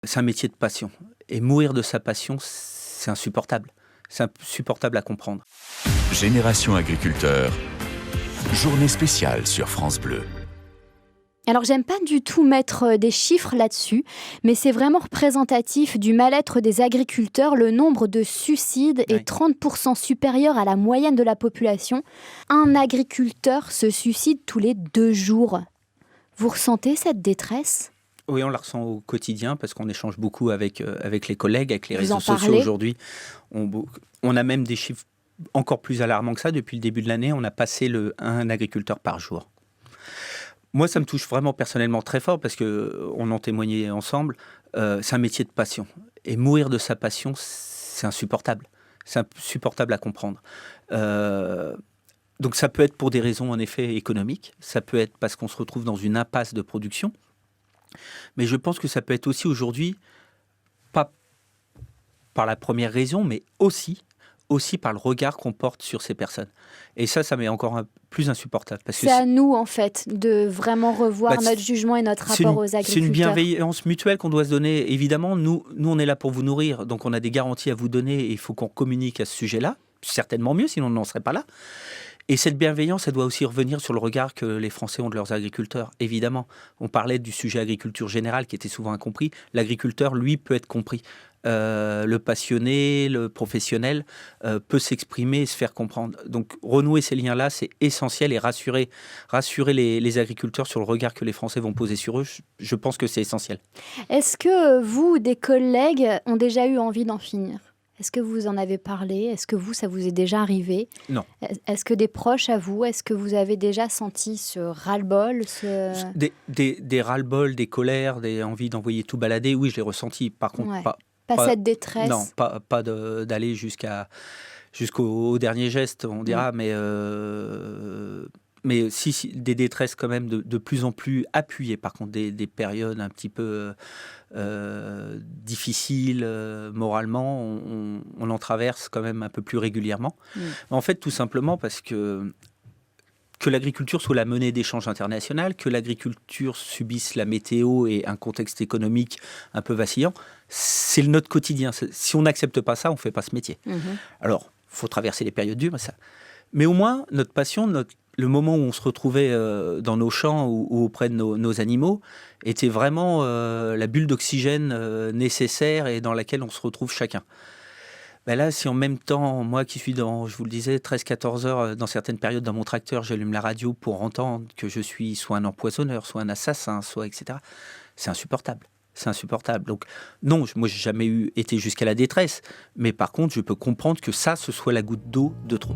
C'est un métier de passion. Et mourir de sa passion, c'est insupportable. C'est insupportable à comprendre. Génération agriculteur, journée spéciale sur France Bleu. Alors j'aime pas du tout mettre des chiffres là-dessus, mais c'est vraiment représentatif du mal-être des agriculteurs. Le nombre de suicides est 30% supérieur à la moyenne de la population. Un agriculteur se suicide tous les 2 jours. Vous ressentez cette détresse ? Oui, on la ressent au quotidien parce qu'on échange beaucoup avec les collègues, avec les Vous réseaux en sociaux parlez ? aujourd'hui. On a même des chiffres encore plus alarmants que ça. Depuis le début de l'année, on a passé un agriculteur par jour. Moi, ça me touche vraiment personnellement très fort parce qu'on en témoignait ensemble. C'est un métier de passion. Et mourir de sa passion, c'est insupportable. C'est insupportable à comprendre. Donc ça peut être pour des raisons en effet économiques. Ça peut être parce qu'on se retrouve dans une impasse de production. Mais je pense que ça peut être aussi aujourd'hui, pas par la première raison, mais aussi par le regard qu'on porte sur ces personnes. Et ça m'est encore plus insupportable. Parce que c'est à nous, en fait, de vraiment revoir notre jugement et notre rapport aux agriculteurs. C'est une bienveillance mutuelle qu'on doit se donner. Évidemment, nous, on est là pour vous nourrir, donc on a des garanties à vous donner et il faut qu'on communique à ce sujet-là. Certainement mieux, sinon on n'en serait pas là. Et cette bienveillance, elle doit aussi revenir sur le regard que les Français ont de leurs agriculteurs. Évidemment, on parlait du sujet agriculture générale qui était souvent incompris. L'agriculteur, lui, peut être compris. Le passionné, le professionnel peut s'exprimer et se faire comprendre. Donc renouer ces liens-là, c'est essentiel et rassurer les agriculteurs sur le regard que les Français vont poser sur eux, je pense que c'est essentiel. Est-ce que vous, des collègues, ont déjà eu envie d'en finir ? Est-ce que vous en avez parlé ? Est-ce que ça vous est déjà arrivé ? Non. Est-ce que des proches à vous, est-ce que vous avez déjà senti ce ras-le-bol Des ras-le-bol, des colères, des envies d'envoyer tout balader, oui, je l'ai ressenti. Par contre, pas cette détresse. Non, pas d'aller jusqu'au dernier geste, on dira, mais si, des détresses quand même de plus en plus appuyées. Par contre, des périodes un petit peu difficiles moralement, on en traverse quand même un peu plus régulièrement. En fait, tout simplement parce que l'agriculture soit la monnaie d'échange international, que l'agriculture subisse la météo et un contexte économique un peu vacillant, c'est notre quotidien. Si on n'accepte pas ça, on ne fait pas ce métier. Alors, il faut traverser les périodes dures, mais au moins, notre passion, le moment où on se retrouvait dans nos champs ou auprès de nos animaux, était vraiment la bulle d'oxygène nécessaire et dans laquelle on se retrouve chacun. Ben là, si en même temps, moi qui suis je vous le disais, 13-14 heures dans certaines périodes dans mon tracteur, j'allume la radio pour entendre que je suis soit un empoisonneur, soit un assassin, soit etc., c'est insupportable. C'est insupportable. Donc non, moi j'ai jamais été jusqu'à la détresse, mais par contre je peux comprendre que ce soit la goutte d'eau de trop.